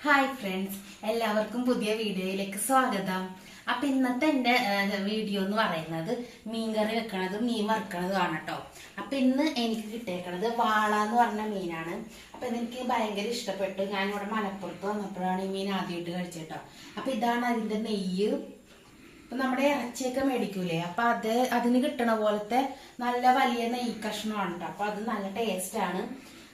Hi friends, എല്ലാവർക്കും പുതിയ വീഡിയോയിലേക്ക് സ്വാഗതം. അപ്പൊ ഇന്നത്തെ എന്റെ വീഡിയോ എന്ന് പറയുന്നത് മീൻകറി വെക്കണതും മീൻ വറുക്കണതുമാണ് കേട്ടോ. അപ്പൊ ഇന്ന് എനിക്ക് കിട്ടിയേക്കണത് വാള എന്ന് പറഞ്ഞ മീനാണ്. അപ്പൊ ഇതെനിക്ക് ഭയങ്കര ഇഷ്ടപ്പെട്ടു. ഞാനിവിടെ മലപ്പുറത്ത് വന്നപ്പോഴാണ് ഈ മീൻ ആദ്യമായിട്ട് കഴിച്ചിട്ടോ. അപ്പൊ ഇതാണ് അതിന്റെ നെയ്യ്. ഇപ്പൊ നമ്മുടെ ഇറച്ചിയൊക്കെ മേടിക്കൂലേ, അപ്പൊ അതിന് കിട്ടണ പോലത്തെ നല്ല വലിയ നെയ്യ് കഷ്ണമാണ് കേട്ടോ. അപ്പൊ അത് നല്ല ടേസ്റ്റ് ആണ്.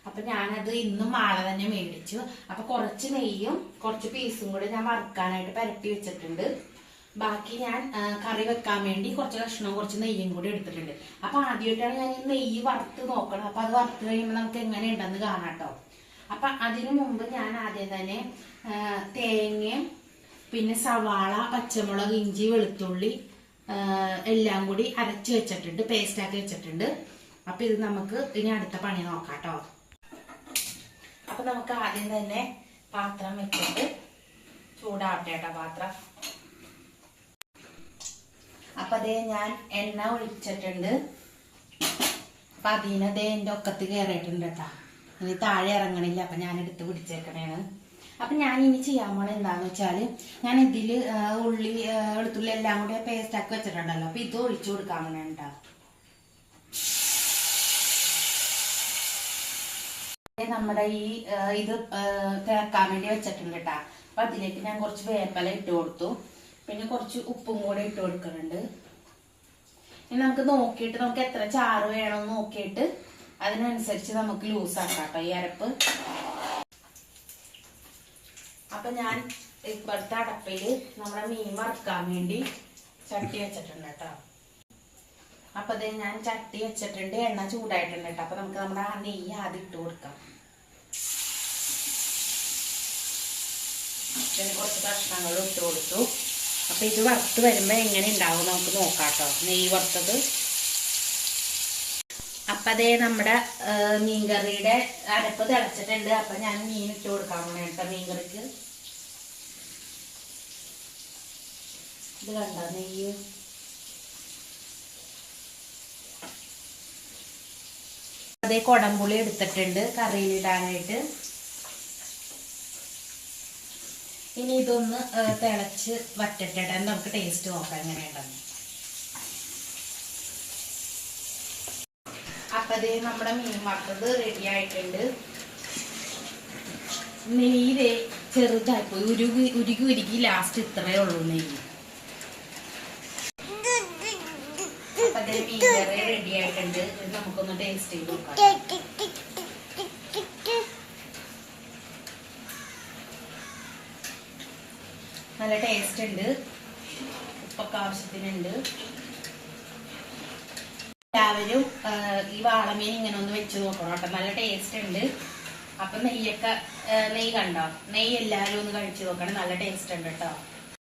അപ്പൊ ഞാനത് ഇന്നും വാള തന്നെ മേടിച്ചു. അപ്പൊ കുറച്ച് നെയ്യും കുറച്ച് പീസും കൂടി ഞാൻ വറുക്കാനായിട്ട് പരട്ടി വെച്ചിട്ടുണ്ട്. ബാക്കി ഞാൻ കറി വെക്കാൻ വേണ്ടി കുറച്ച് കഷ്ണവും കുറച്ച് നെയ്യും കൂടി എടുത്തിട്ടുണ്ട്. അപ്പൊ ആദ്യമായിട്ടാണ് ഞാൻ ഈ നെയ്യ് വറുത്ത് നോക്കണം. അപ്പൊ അത് വറുത്ത് കഴിയുമ്പോൾ നമുക്ക് എങ്ങനെ ഉണ്ടെന്ന് കാണാം കേട്ടോ. അപ്പൊ അതിനു മുമ്പ് ഞാൻ ആദ്യം തന്നെ തേങ്ങയും പിന്നെ സവാള, പച്ചമുളക്, ഇഞ്ചി, വെളുത്തുള്ളി എല്ലാം കൂടി അരച്ച് വെച്ചിട്ടുണ്ട്, പേസ്റ്റാക്കി വെച്ചിട്ടുണ്ട്. അപ്പൊ ഇത് നമുക്ക് ഇനി അടുത്ത പണി നോക്കാം കേട്ടോ. അപ്പൊ നമുക്ക് ആദ്യം തന്നെ പാത്രം വെച്ചിട്ട് ചൂടാവട്ടെ കേട്ടോ പാത്രം. അപ്പൊ അതേ ഞാൻ എണ്ണ ഒഴിച്ചിട്ടുണ്ട്. അപ്പൊ അതിനതേ എന്റെ ഒക്കത്ത് കയറിയിട്ടുണ്ട് കേട്ടോ. ഇനി താഴെ ഇറങ്ങണില്ല. അപ്പൊ ഞാൻ എടുത്ത് പിടിച്ചേക്കണേണ്. അപ്പൊ ഞാൻ ഇനി ചെയ്യാൻ പോണ എന്താന്ന് വെച്ചാല്, ഞാൻ ഇതില് ഉള്ളി, വെളുത്തുള്ളി എല്ലാം കൂടി പേസ്റ്റ് ആക്കി വെച്ചിട്ടുണ്ടല്ലോ. അപ്പൊ ഇത് ഒഴിച്ചു കൊടുക്കാൻ വേണ്ട. നമ്മുടെ ഈ ഇത് തിളക്കാൻ വേണ്ടി വെച്ചിട്ടുണ്ട് കേട്ടാ. അപ്പൊ അതിലേക്ക് ഞാൻ കുറച്ച് വേപ്പില ഇട്ട് കൊടുത്തു. പിന്നെ കുറച്ച് ഉപ്പും കൂടെ ഇട്ട് കൊടുക്കുന്നുണ്ട്. ഇനി നമുക്ക് നോക്കിയിട്ട് നമുക്ക് എത്ര ചാറ് വേണമെന്ന് നോക്കിയിട്ട് അതിനനുസരിച്ച് നമുക്ക് ലൂസ് ആക്കാം കേട്ടോ ഈ അരപ്പ്. അപ്പൊ ഞാൻ ഇപ്പോഴത്തെ അടപ്പില് നമ്മുടെ മീൻ വറുക്കാൻ വേണ്ടി ചട്ടി വെച്ചിട്ടുണ്ട് കേട്ടോ. അപ്പൊ അത് ഞാൻ ചട്ടി വെച്ചിട്ടുണ്ട്, എണ്ണ ചൂടായിട്ടുണ്ട് കേട്ടോ. അപ്പൊ നമുക്ക് നമ്മുടെ ആ നെയ്യ് ആദ്യം ഇട്ട് കൊടുക്കാം. പിന്നെ കുറച്ച് കഷ്ണങ്ങളും ഇട്ട് കൊടുത്തു. അപ്പൊ ഇത് വറുത്ത് വരുമ്പോ എങ്ങനെ ഉണ്ടാവും നമുക്ക് നോക്കാം കേട്ടോ, നെയ്യ് വറുത്തത്. അപ്പൊ അതേ നമ്മുടെ മീൻകറിയുടെ അരപ്പ് തിളച്ചിട്ടുണ്ട്. അപ്പൊ ഞാൻ മീൻ ഇട്ട് കൊടുക്കാൻ വേണ്ടി കേട്ടോ മീൻകറിക്ക്. ഇത് കണ്ടോ നെയ്യ്. അതേ കൊടംപുളി എടുത്തിട്ടുണ്ട് കറിയിലിടാനായിട്ട്. ഇനി ഇതൊന്ന് തിളച്ച് വറ്റട്ടെ. നമുക്ക് ടേസ്റ്റ് നോക്കാം എങ്ങനെയുണ്ടെന്ന്. അപ്പൊ അതേ നമ്മുടെ മീൻ വറുത്തത് റെഡി ആയിട്ടുണ്ട്. നെയ്യ് ചെറുതായിപ്പോയി, ഉരുകി ലാസ്റ്റ് ഇത്രയേ ഉള്ളൂ നെയ്യ്. അപ്പൊ അതേ മീൻകറി റെഡി ആയിട്ടുണ്ട്. നമുക്കൊന്ന് ടേസ്റ്റ് ചെയ്ത് നോക്കാം. നല്ല ടേസ്റ്റ് ഉണ്ട്, ഉപ്പൊക്കെ ആവശ്യത്തിനുണ്ട്. എല്ലാവരും ഈ വാളമീൻ ഇങ്ങനെ ഒന്ന് വെച്ച് നോക്കണം കേട്ടോ, നല്ല ടേസ്റ്റ് ഉണ്ട്. അപ്പൊ നെയ്യ് കണ്ടോ, നെയ്യ് എല്ലാവരും ഒന്ന് കഴിച്ചു നോക്കണം, നല്ല ടേസ്റ്റ് ഉണ്ട് കേട്ടോ.